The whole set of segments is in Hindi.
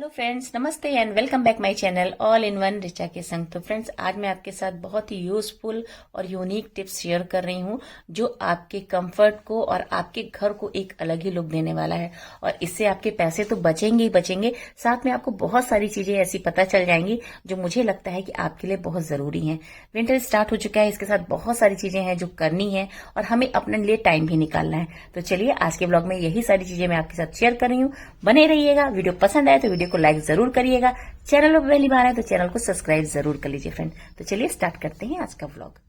हेलो फ्रेंड्स, नमस्ते and welcome back my channel all in one Richa के संग। तो फ्रेंड्स, आज मैं आपके साथ बहुत ही यूजफुल और यूनिक टिप्स शेयर कर रही हूँ जो आपके कंफर्ट को और आपके घर को एक अलग ही लुक देने वाला है। और इससे आपके पैसे तो बचेंगे ही बचेंगे, साथ में आपको बहुत सारी चीजें ऐसी पता चल जाएंगी जो मुझे लगता है कि आपके लिए बहुत जरूरी है। विंटर स्टार्ट हो चुका है, इसके साथ बहुत सारी चीजें हैं जो करनी है और हमें अपने लिए टाइम भी निकालना है। तो चलिए, आज के ब्लॉग में यही सारी चीजें मैं आपके साथ शेयर कर रही हूँ। बने रहिएगा। वीडियो पसंद आए तो वीडियो को लाइक जरूर करिएगा। चैनल पर पहली बार है तो चैनल को सब्सक्राइब जरूर कर लीजिए फ्रेंड। तो चलिए स्टार्ट करते हैं आज का व्लॉग।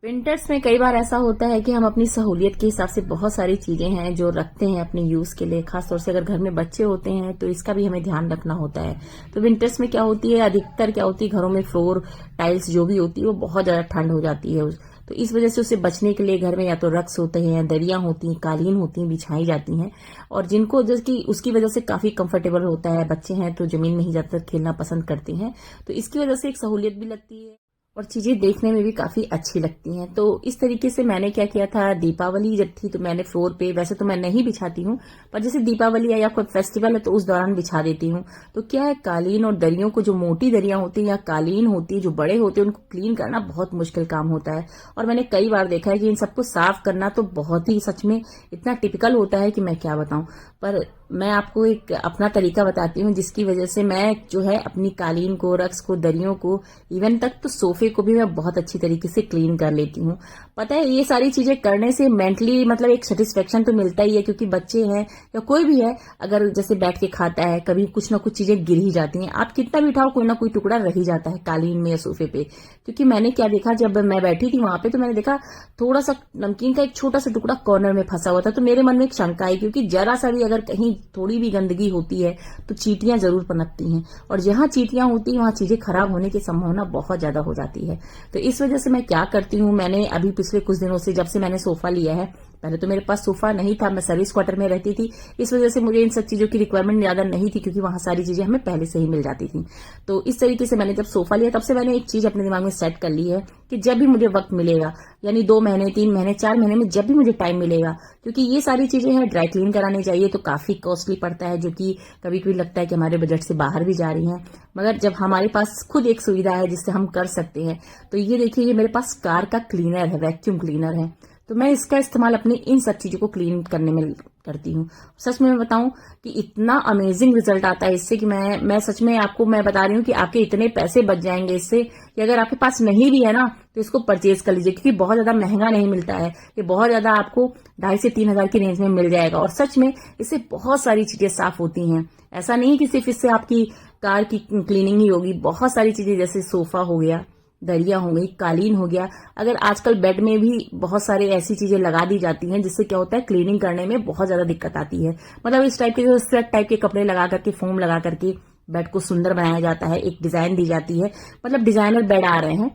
विंटर्स में कई बार ऐसा होता है कि हम अपनी सहूलियत के हिसाब से बहुत सारी चीजें हैं जो रखते हैं अपने यूज के लिए। खासतौर से अगर घर में बच्चे होते हैं तो इसका भी हमें ध्यान रखना होता है। तो विंटर्स में क्या होती है, अधिकतर क्या होती है, घरों में फ्लोर टाइल्स जो भी होती है वो बहुत ज्यादा ठंड हो जाती है। तो इस वजह से उससे बचने के लिए घर में या तो रक्स होते हैं, दरियां होती हैं, कालीन होती हैं, बिछाई जाती हैं। और जिनको जैसे उसकी वजह से काफी कंफर्टेबल होता है। बच्चे हैं तो जमीन में ही ज्यादातर खेलना पसंद करते हैं, तो इसकी वजह से एक सहूलियत भी लगती है और चीजें देखने में भी काफी अच्छी लगती हैं। तो इस तरीके से मैंने क्या किया था, दीपावली जब थी तो मैंने फ्लोर पे, वैसे तो मैं नहीं बिछाती हूँ, पर जैसे दीपावली है या कोई फेस्टिवल है तो उस दौरान बिछा देती हूँ। तो क्या है, कालीन और दरियों को, जो मोटी दरियां होती हैं या कालीन होती है जो बड़े होते हैं, उनको क्लीन करना बहुत मुश्किल काम होता है। और मैंने कई बार देखा है कि इन सबको साफ करना तो बहुत ही सच में इतना टिपिकल होता है कि मैं क्या बताऊं। पर मैं आपको एक अपना तरीका बताती हूँ जिसकी वजह से मैं जो है अपनी कालीन को, रक्स को, दरियों को, इवन तक तो सोफे को भी मैं बहुत अच्छी तरीके से क्लीन कर लेती हूँ। पता है, ये सारी चीजें करने से मेंटली मतलब एक सेटिस्फेक्शन तो मिलता ही है, क्योंकि बच्चे हैं या कोई भी है, अगर जैसे बैठ के खाता है, कभी कुछ ना कुछ चीजें गिर ही जाती हैं। आप कितना भी उठाओ, कोई ना कोई टुकड़ा रह ही जाता है कालीन में या सोफे पे। क्योंकि मैंने क्या देखा, जब मैं बैठी थी वहां पे तो मैंने देखा थोड़ा सा नमकीन का एक छोटा सा टुकड़ा कॉर्नर में फंसा हुआ था। तो मेरे मन में एक शंका आई, क्योंकि जरा सा भी अगर कहीं थोड़ी भी गंदगी होती है तो चींटियां जरूर पनपती हैं, और जहां चींटियां होती हैं वहां चीजें खराब होने की संभावना बहुत ज्यादा हो जाती है। तो इस वजह से मैं क्या करती हूँ, मैंने अभी पिछले कुछ दिनों से, जब से मैंने सोफा लिया है, पहले तो मेरे पास सोफा नहीं था, मैं सर्विस क्वार्टर में रहती थी, इस वजह से मुझे इन सब चीजों की रिक्वायरमेंट ज्यादा नहीं थी, क्योंकि वहां सारी चीजें हमें पहले से ही मिल जाती थी। तो इस तरीके से मैंने जब सोफा लिया तब से मैंने एक चीज अपने दिमाग में सेट कर ली है कि जब भी मुझे वक्त मिलेगा, यानी 2 महीने, 3 महीने, 4 महीने में जब भी मुझे टाइम मिलेगा, क्योंकि ये सारी चीजें हैं ड्राई क्लीन कराने चाहिए तो काफी कॉस्टली पड़ता है, जो कि कभी कभी लगता है कि हमारे बजट से बाहर भी जा रही हैं। मगर जब हमारे पास खुद एक सुविधा है जिससे हम कर सकते हैं, तो ये देखिए, ये मेरे पास कार का क्लीनर है, वैक्यूम क्लीनर है। तो मैं इसका इस्तेमाल अपनी इन सब चीजों को क्लीन करने में करती हूँ। सच में मैं बताऊं कि इतना अमेजिंग रिजल्ट आता है इससे कि मैं सच में आपको मैं बता रही हूँ कि आपके इतने पैसे बच जाएंगे इससे, कि अगर आपके पास नहीं भी है ना तो इसको परचेज कर लीजिए, क्योंकि बहुत ज्यादा महंगा नहीं मिलता है। ये बहुत ज्यादा आपको 2,500 से 3,000 की रेंज में मिल जाएगा। और सच में इससे बहुत सारी चीजें साफ होती हैं। ऐसा नहीं कि सिर्फ इससे आपकी कार की क्लीनिंग ही होगी, बहुत सारी चीजें, जैसे सोफा हो गया, दरिया हो गई, कालीन हो गया। अगर आजकल बेड में भी बहुत सारे ऐसी चीजें लगा दी जाती हैं जिससे क्या होता है, क्लीनिंग करने में बहुत ज्यादा दिक्कत आती है। मतलब इस टाइप के, जो स्वेट टाइप के कपड़े लगा करके, फोम लगा करके बेड को सुंदर बनाया जाता है, एक डिजाइन दी जाती है, मतलब डिजाइनर बेड आ रहे हैं,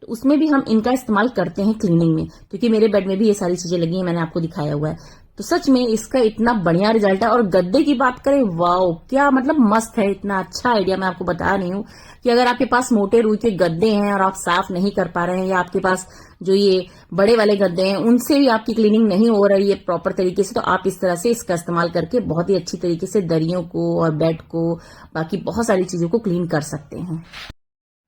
तो उसमें भी हम इनका इस्तेमाल करते हैं क्लीनिंग में। क्योंकि मेरे बेड में भी ये सारी चीजें लगी हैं, मैंने आपको दिखाया हुआ है। तो सच में इसका इतना बढ़िया रिजल्ट है। और गद्दे की बात करें, वाओ, क्या मतलब मस्त है, इतना अच्छा आइडिया मैं आपको बता रही हूँ कि अगर आपके पास मोटे रूई के गद्दे हैं और आप साफ नहीं कर पा रहे हैं, या आपके पास जो ये बड़े वाले गद्दे हैं उनसे भी आपकी क्लीनिंग नहीं हो रही है प्रॉपर तरीके से, तो आप इस तरह से इसका इस्तेमाल करके बहुत ही अच्छी तरीके से दरियों को और बेड को, बाकी बहुत सारी चीजों को क्लीन कर सकते हैं।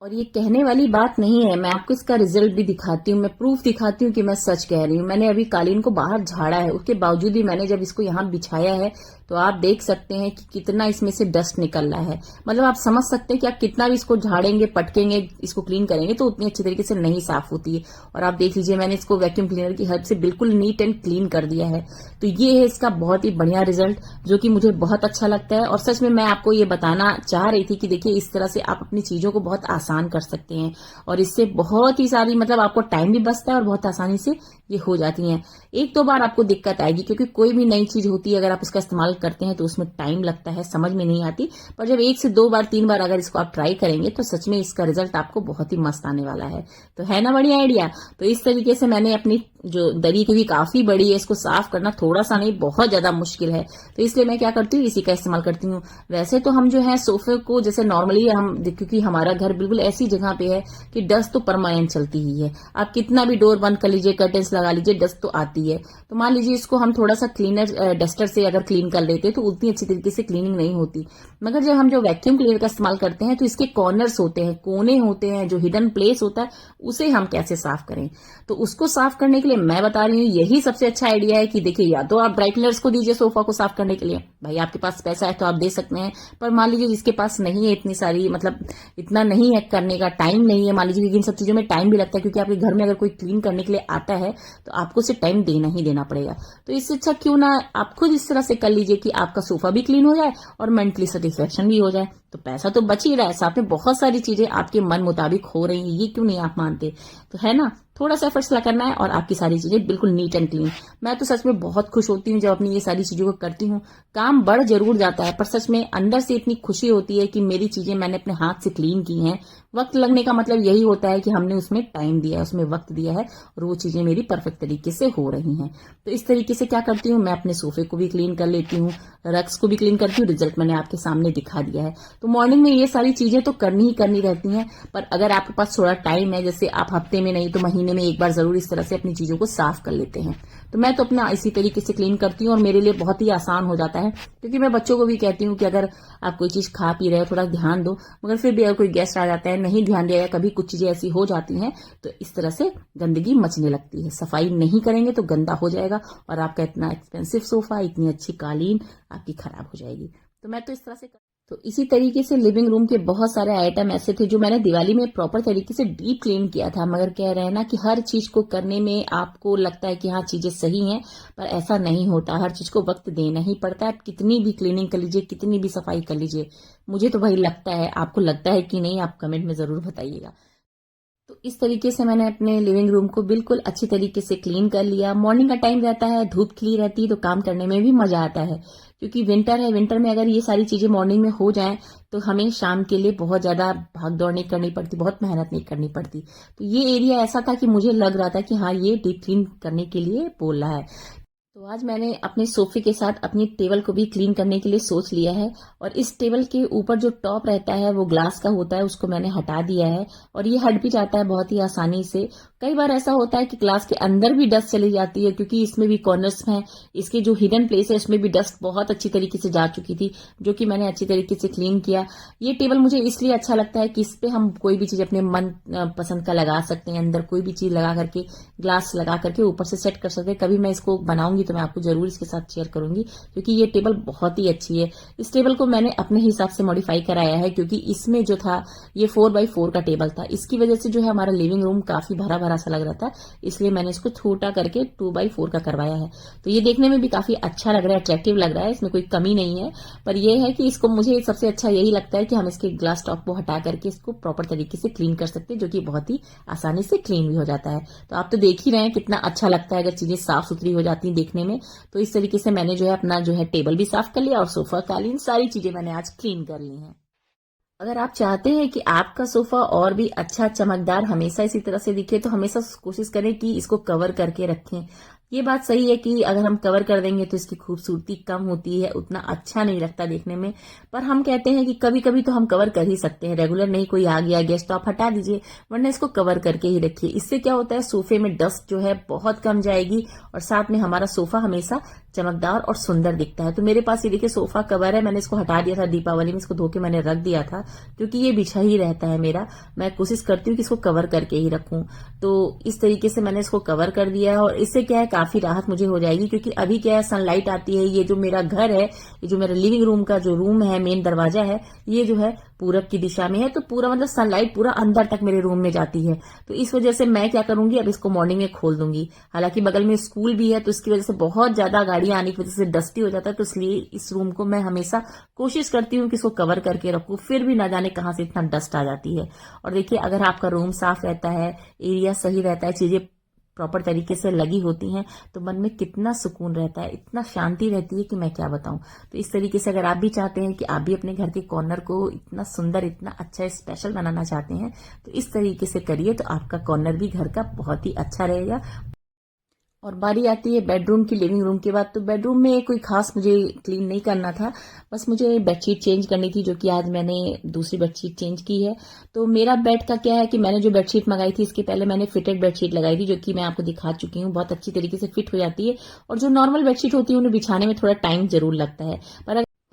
और ये कहने वाली बात नहीं है, मैं आपको इसका रिजल्ट भी दिखाती हूँ, मैं प्रूफ दिखाती हूँ कि मैं सच कह रही हूँ। मैंने अभी कालीन को बाहर झाड़ा है, उसके बावजूद भी मैंने जब इसको यहाँ बिछाया है तो आप देख सकते हैं कि कितना इसमें से डस्ट निकल रहा है। मतलब आप समझ सकते हैं कि आप कितना भी इसको झाड़ेंगे, पटकेंगे, इसको क्लीन करेंगे तो उतनी अच्छी तरीके से नहीं साफ होती है। और आप देख लीजिए, मैंने इसको वैक्यूम क्लीनर की हेल्प से बिल्कुल नीट एंड क्लीन कर दिया है। तो ये है इसका बहुत ही बढ़िया रिजल्ट, जो कि मुझे बहुत अच्छा लगता है। और सच में मैं आपको ये बताना चाह रही थी कि देखिए, इस तरह से आप अपनी चीजों को बहुत आसान कर सकते हैं, और इससे बहुत ही सारी, मतलब आपको टाइम भी बचता है और बहुत आसानी से ये हो जाती हैं। 1-2 बार आपको दिक्कत आएगी, क्योंकि कोई भी नई चीज होती है, अगर आप उसका इस्तेमाल करते हैं तो उसमें टाइम लगता है, समझ में नहीं आती। पर जब 1 से 2 बार, 3 बार अगर इसको आप ट्राई करेंगे तो सच में इसका रिजल्ट आपको बहुत ही मस्त आने वाला है। तो है ना बढ़िया आइडिया। तो इस तरीके से मैंने अपनी जो दरी, क्योंकि काफी बड़ी है, इसको साफ करना थोड़ा सा नहीं, बहुत ज्यादा मुश्किल है, तो इसलिए मैं क्या करती हूँ, इसी का इस्तेमाल करती हूँ। वैसे तो हम जो है सोफे को, जैसे नॉर्मली हम, क्योंकि हमारा घर बिल्कुल ऐसी जगह पे है कि डस्ट तो परमानेंट चलती ही है। आप कितना भी डोर बंद कर लीजिए, कर्टेन्स लगा लीजिए, डस्ट तो आती है। तो मान लीजिए इसको हम थोड़ा सा क्लीनर डस्टर से अगर क्लीन कर लेते तो उतनी अच्छी तरीके से क्लीनिंग नहीं होती। मगर जब हम जो वैक्यूम क्लीनर का इस्तेमाल करते हैं तो इसके कॉर्नर्स होते हैं, कोने होते हैं, जो हिडन प्लेस होता है उसे हम कैसे साफ करें। तो उसको साफ करने के लिए मैं बता रही हूँ, यही सबसे अच्छा आइडिया है कि देखिए, या तो आप ड्राई क्लीनर्स को दीजिए सोफा को साफ करने के लिए, भाई आपके पास पैसा है तो आप दे सकते हैं। पर मान लीजिए जिसके पास नहीं है इतनी सारी, मतलब इतना नहीं है करने का, टाइम नहीं है मान लीजिए, क्योंकि इन सब चीजों में टाइम भी लगता है, क्योंकि आपके घर में अगर कोई क्लीन करने के लिए आता है तो आपको उसे टाइम देना ही देना पड़ेगा। तो इससे अच्छा क्यों ना आप खुद इस तरह से कर लीजिए कि आपका सोफा भी क्लीन हो जाए और मेंटली सेटिस्फेक्शन भी हो जाए। तो पैसा तो बच ही रहा है, साथ में बहुत सारी चीजें आपके मन मुताबिक हो रही हैं, ये क्यों नहीं आप मानते। तो है ना, थोड़ा सा एफर्ट्स करना है और आपकी सारी चीजें बिल्कुल नीट एंड क्लीन। मैं तो सच में बहुत खुश होती हूँ जब अपनी ये सारी चीजों को करती हूँ। काम बढ़ जरूर जाता है पर सच में अंदर से इतनी खुशी होती है कि मेरी चीजें मैंने अपने हाथ से क्लीन की हैं। वक्त लगने का मतलब यही होता है कि हमने उसमें टाइम दिया है, उसमें वक्त दिया है और वो चीजें मेरी परफेक्ट तरीके से हो रही हैं। तो इस तरीके से क्या करती हूँ, मैं अपने सोफे को भी क्लीन कर लेती हूँ, रक्स को भी क्लीन करती हूँ। रिजल्ट मैंने आपके सामने दिखा दिया है। तो मॉर्निंग में ये सारी चीजें तो करनी ही करनी रहती हैं, पर अगर आपके पास थोड़ा टाइम है, जैसे आप हफ्ते में नहीं तो महीने में एक बार जरूर इस तरह से अपनी चीजों को साफ कर लेते हैं। तो मैं तो अपना इसी तरीके से क्लीन करती हूँ और मेरे लिए बहुत ही आसान हो जाता है, क्योंकि मैं बच्चों को भी कहती हूँ कि अगर आप कोई चीज खा पी रहे हो थोड़ा ध्यान दो, मगर फिर भी अगर कोई गेस्ट आ जाता है, नहीं ध्यान दिया, या कभी कुछ चीजें ऐसी हो जाती हैं तो इस तरह से गंदगी मचने लगती है। सफाई नहीं करेंगे तो गंदा हो जाएगा और आपका इतना एक्सपेंसिव सोफा, इतनी अच्छी कालीन आपकी खराब हो जाएगी। तो मैं तो इस तरह से तो इसी तरीके से लिविंग रूम के बहुत सारे आइटम ऐसे थे जो मैंने दिवाली में प्रॉपर तरीके से डीप क्लीन किया था। मगर कह रहे हैं ना कि हर चीज को करने में आपको लगता है कि हाँ चीजें सही हैं, पर ऐसा नहीं होता। हर चीज को वक्त देना ही पड़ता है। आप कितनी भी क्लीनिंग कर लीजिए, कितनी भी सफाई कर लीजिए, मुझे तो भाई लगता है, आपको लगता है कि नहीं, आप कमेंट में जरूर बताइएगा। तो इस तरीके से मैंने अपने लिविंग रूम को बिल्कुल अच्छी तरीके से क्लीन कर लिया। मॉर्निंग का टाइम रहता है, धूप खिली रहती है तो काम करने में भी मजा आता है, क्योंकि विंटर है। विंटर में अगर ये सारी चीजें मॉर्निंग में हो जाएं तो हमें शाम के लिए बहुत ज्यादा भाग दौड़ नहीं करनी पड़ती, बहुत मेहनत नहीं करनी पड़ती। तो ये एरिया ऐसा था कि मुझे लग रहा था कि हाँ ये डीप क्लीन करने के लिए बोल रहा है। तो आज मैंने अपने सोफे के साथ अपनी टेबल को भी क्लीन करने के लिए सोच लिया है। और इस टेबल के ऊपर जो टॉप रहता है वो ग्लास का होता है, उसको मैंने हटा दिया है और ये हट भी जाता है बहुत ही आसानी से। कई बार ऐसा होता है कि ग्लास के अंदर भी डस्ट चली जाती है, क्योंकि इसमें भी कॉर्नर्स हैं, इसके जो हिडन प्लेस है इसमें भी डस्ट बहुत अच्छी तरीके से जा चुकी थी, जो कि मैंने अच्छी तरीके से क्लीन किया। ये टेबल मुझे इसलिए अच्छा लगता है कि इस पे हम कोई भी चीज अपने मन पसंद का लगा सकते हैं, अंदर कोई भी चीज लगा करके, ग्लास लगा करके ऊपर से सेट कर सकते हैं। कभी मैं इसको बनाऊंगी तो मैं आपको जरूर इसके साथ शेयर करूंगी, क्योंकि ये टेबल बहुत ही अच्छी है। इस टेबल को मैंने अपने हिसाब से मॉडिफाई कराया है, क्योंकि इसमें जो था ये 4x4 का टेबल था, इसकी वजह से जो है हमारा लिविंग रूम काफी भरा भरा सा लग रहा था, इसलिए मैंने इसको छोटा करके 2x4 का करवाया है। तो ये देखने में भी काफी अच्छा लग रहा है, अट्रैक्टिव लग रहा है, इसमें कोई कमी नहीं है। पर यह है कि इसको मुझे सबसे अच्छा यही लगता है कि हम इसके ग्लास टॉप को हटा करके इसको प्रॉपर तरीके से क्लीन कर सकते हैं, जो कि बहुत ही आसानी से क्लीन भी हो जाता है। तो आप तो देख ही रहे हैं कितना अच्छा लगता है अगर चीजें साफ सुथरी हो जाती हैं देखने में। तो इस तरीके से मैंने जो है अपना जो है टेबल भी साफ कर लिया और सोफा, कालीन, सारी चीजें मैंने आज क्लीन कर ली हैं। अगर आप चाहते हैं कि आपका सोफा और भी अच्छा चमकदार हमेशा इसी तरह से दिखे, तो हमेशा कोशिश करें कि इसको कवर करके रखें। ये बात सही है कि अगर हम कवर कर देंगे तो इसकी खूबसूरती कम होती है, उतना अच्छा नहीं लगता देखने में। पर हम कहते हैं कि कभी कभी तो हम कवर कर ही सकते हैं, रेगुलर नहीं, कोई आ गया गेस्ट तो आप हटा दीजिए, वरना इसको कवर करके ही रखिए। इससे क्या होता है, सोफे में डस्ट जो है बहुत कम जाएगी और साथ में हमारा सोफा हमेशा चमकदार और सुंदर दिखता है। तो मेरे पास ये देखिए सोफा कवर है, मैंने इसको हटा दिया था दीपावली में, इसको धो के मैंने रख दिया था, क्योंकि ये बिछा ही रहता है मेरा। मैं कोशिश करती हूँ कि इसको कवर करके ही रखूं। तो इस तरीके से मैंने इसको कवर कर दिया है और इससे क्या है काफी राहत मुझे हो जाएगी, क्योंकि अभी क्या है सनलाइट आती है। ये जो मेरा घर है, ये जो मेरा लिविंग रूम का जो रूम है, मेन दरवाजा है, ये जो है पूरब की दिशा में है, तो पूरा मतलब सनलाइट पूरा अंदर तक मेरे रूम में जाती है। तो इस वजह से मैं क्या करूंगी, अब इसको मॉर्निंग में खोल दूंगी। हालांकि बगल में स्कूल भी है, तो इसकी वजह से बहुत ज्यादा गाड़ियां आने की वजह से डस्टी हो जाता है, तो इसलिए इस रूम को मैं हमेशा कोशिश करती हूँ कि इसको कवर करके रखूं, फिर भी ना जाने कहां से इतना डस्ट आ जाती है। और देखिए अगर आपका रूम साफ रहता है, एरिया सही रहता है, चीजें प्रॉपर तरीके से लगी होती हैं, तो मन में कितना सुकून रहता है, इतना शांति रहती है कि मैं क्या बताऊं। तो इस तरीके से अगर आप भी चाहते हैं कि आप भी अपने घर के कॉर्नर को इतना सुंदर, इतना अच्छा, स्पेशल बनाना चाहते हैं, तो इस तरीके से करिए, तो आपका कॉर्नर भी घर का बहुत ही अच्छा रहेगा। और बारी आती है बेडरूम की, लिविंग रूम के बाद। तो बेडरूम में कोई खास मुझे क्लीन नहीं करना था, बस मुझे बेडशीट चेंज करनी थी, जो कि आज मैंने दूसरी बेडशीट चेंज की है। तो मेरा बेड का क्या है कि मैंने जो बेडशीट मंगाई थी, इसके पहले मैंने फिटेड बेडशीट लगाई थी, जो कि मैं आपको दिखा चुकी हूँ, बहुत अच्छी तरीके से फिट हो जाती है। और जो नॉर्मल बेडशीट होती है उन्हें बिछाने में थोड़ा टाइम जरूर लगता है,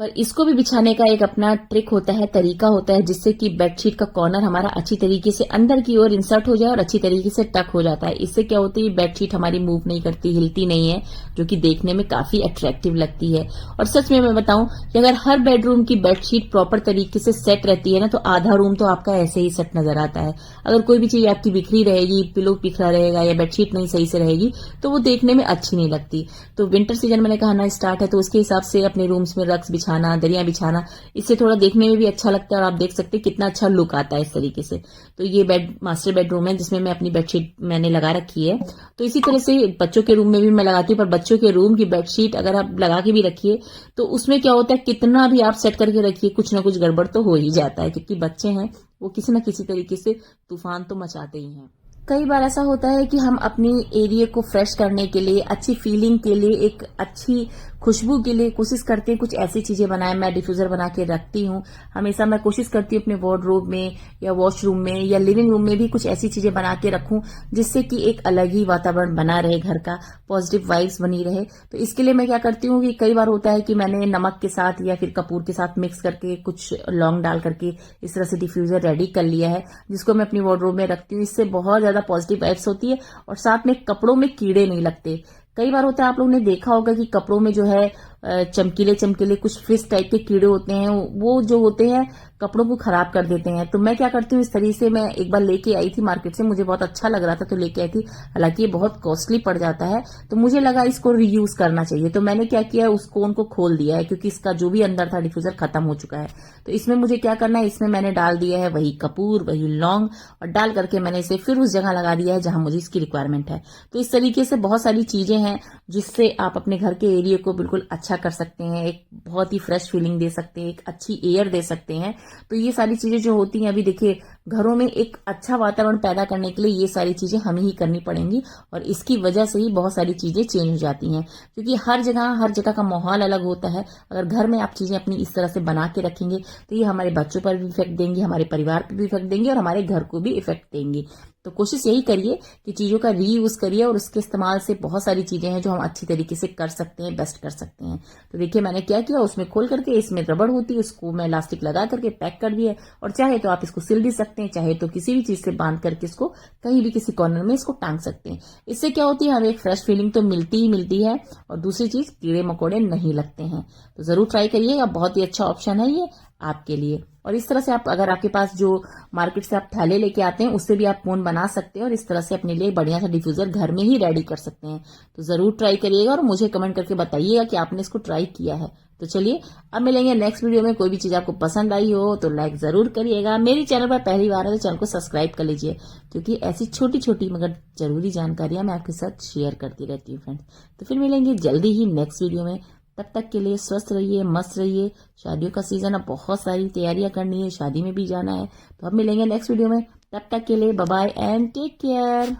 पर इसको भी बिछाने का एक अपना ट्रिक होता है, तरीका होता है, जिससे कि बेडशीट का कॉर्नर हमारा अच्छी तरीके से अंदर की ओर इंसर्ट हो जाए और अच्छी तरीके से टक हो जाता है। इससे क्या होता है, बेडशीट हमारी मूव नहीं करती, हिलती नहीं है, जो कि देखने में काफी अट्रैक्टिव लगती है। और सच में मैं बताऊं कि अगर हर बेडरूम की बेडशीट प्रॉपर तरीके से सेट रहती है ना, तो आधा रूम तो आपका ऐसे ही सेट नजर आता है। अगर कोई भी चीज आपकी बिखरी रहेगी, पिलो बिखरा रहेगा या बेडशीट नहीं सही से रहेगी, तो वो देखने में अच्छी नहीं लगती। तो विंटर सीजन मैंने कहा ना स्टार्ट है, तो उसके हिसाब से अपने रूम्स में रग्स बिछाना, दरिया बिछाना, इससे थोड़ा देखने में भी अच्छा लगता है और आप देख सकते हैं कितना अच्छा लुक आता है इस तरीके से। तो ये मास्टर बेडरूम है जिसमें मैं अपनी बेडशीट मैंने लगा रखी है। तो इसी तरह से बच्चों के रूम में भी मैं लगाती हूँ, पर बच्चों के रूम की बेडशीट अगर आप लगा के भी रखिए तो उसमें क्या होता है, कितना भी आप सेट करके रखिए, कुछ ना कुछ गड़बड़ तो हो ही जाता है, क्योंकि बच्चे हैं वो किसी न किसी तरीके से तूफान तो मचाते ही हैं। कई बार ऐसा होता है कि हम अपनी एरिया को फ्रेश करने के लिए, अच्छी फीलिंग के लिए, एक अच्छी खुशबू के लिए कोशिश करते हैं कुछ ऐसी चीजें बनाएं। मैं डिफ्यूजर बना के रखती हूँ हमेशा। मैं कोशिश करती हूँ अपने वार्डरोब में या वॉशरूम में या लिविंग रूम में भी कुछ ऐसी चीजें बना के रखूं, जिससे कि एक अलग ही वातावरण बना रहे, घर का पॉजिटिव वाइब्स बनी रहे। तो इसके लिए मैं क्या करती हूँ कि कई बार होता है कि मैंने नमक के साथ या फिर कपूर के साथ मिक्स करके, कुछ लौंग डाल करके इस तरह से डिफ्यूजर रेडी कर लिया है, जिसको मैं अपनी वार्डरोब में रखती हूँ। इससे बहुत ज्यादा पॉजिटिव वाइब्स होती है और साथ में कपड़ों में कीड़े नहीं लगते। कई बार होता है, आप लोगों ने देखा होगा कि कपड़ों में जो है चमकीले चमकीले कुछ फिश टाइप के कीड़े होते हैं, वो जो होते हैं कपड़ों को खराब कर देते हैं। तो मैं क्या करती हूँ, इस तरीके से मैं एक बार लेके आई थी मार्केट से, मुझे बहुत अच्छा लग रहा था तो लेके आई थी। हालांकि ये बहुत कॉस्टली पड़ जाता है, तो मुझे लगा इसको रीयूज करना चाहिए। तो मैंने क्या किया, उस कोन को खोल दिया है, क्योंकि इसका जो भी अंदर था डिफ्यूजर खत्म हो चुका है। तो इसमें मुझे क्या करना है, इसमें मैंने डाल दिया है वही कपूर, वही लौंग, और डाल करके मैंने इसे फिर उस जगह लगा दिया है जहां मुझे इसकी रिक्वायरमेंट है। तो इस तरीके से बहुत सारी चीजें हैं जिससे आप अपने घर के एरिया को बिल्कुल अच्छा कर सकते हैं, एक बहुत ही फ्रेश फीलिंग दे सकते हैं, एक अच्छी एयर दे सकते हैं। तो ये सारी चीजें जो होती हैं, अभी देखिए घरों में एक अच्छा वातावरण पैदा करने के लिए ये सारी चीजें हमें ही करनी पड़ेंगी, और इसकी वजह से ही बहुत सारी चीजें चेंज हो जाती हैं, क्योंकि हर जगह का माहौल अलग होता है। अगर घर में आप चीजें अपनी इस तरह से बना के रखेंगे तो ये हमारे बच्चों पर भी इफेक्ट देंगी, हमारे परिवार पर भी इफेक्ट देंगी और हमारे घर को भी इफेक्ट देंगी। तो कोशिश यही करिए कि चीजों का रीयूज करिए, और उसके इस्तेमाल से बहुत सारी चीजें हैं जो हम अच्छी तरीके से कर सकते हैं, बेस्ट कर सकते हैं। तो देखिए मैंने क्या किया, उसमें खोल करके, इसमें रबड़ होती है, उसको मैं इलास्टिक लगा करके पैक कर दिया, और चाहे तो आप इसको सिल भी सकते हैं, चाहे तो किसी भी चीज से बांध करके इसको कहीं भी किसी कॉर्नर में इसको टांग सकते हैं। इससे क्या होती है, हमें एक फ्रेश फीलिंग तो मिलती ही मिलती है, और दूसरी चीज कीड़े मकोड़े नहीं लगते हैं। तो जरूर ट्राई करिएगा, बहुत ही अच्छा ऑप्शन है ये आपके लिए। और इस तरह से आप, अगर आपके पास जो मार्केट से आप थैले लेके आते हैं, उससे भी आप कोन बना सकते हैं, और इस तरह से अपने लिए बढ़िया सा डिफ्यूजर घर में ही रेडी कर सकते हैं। तो जरूर ट्राई करिएगा और मुझे कमेंट करके बताइएगा कि आपने इसको ट्राई किया है। तो चलिए अब मिलेंगे नेक्स्ट वीडियो में। कोई भी चीज आपको पसंद आई हो तो लाइक जरूर करिएगा। मेरी चैनल पर पहली बार है तो चैनल को सब्सक्राइब कर लीजिए, क्योंकि ऐसी छोटी छोटी मगर जरूरी जानकारियां मैं आपके साथ शेयर करती रहती हूँ फ्रेंड्स। तो फिर मिलेंगे जल्दी ही नेक्स्ट वीडियो में। तब तक के लिए स्वस्थ रहिए, मस्त रहिए। शादियों का सीजन है, बहुत सारी तैयारियां करनी है, शादी में भी जाना है। तो अब मिलेंगे नेक्स्ट वीडियो में, तब तक के लिए bye bye and take care.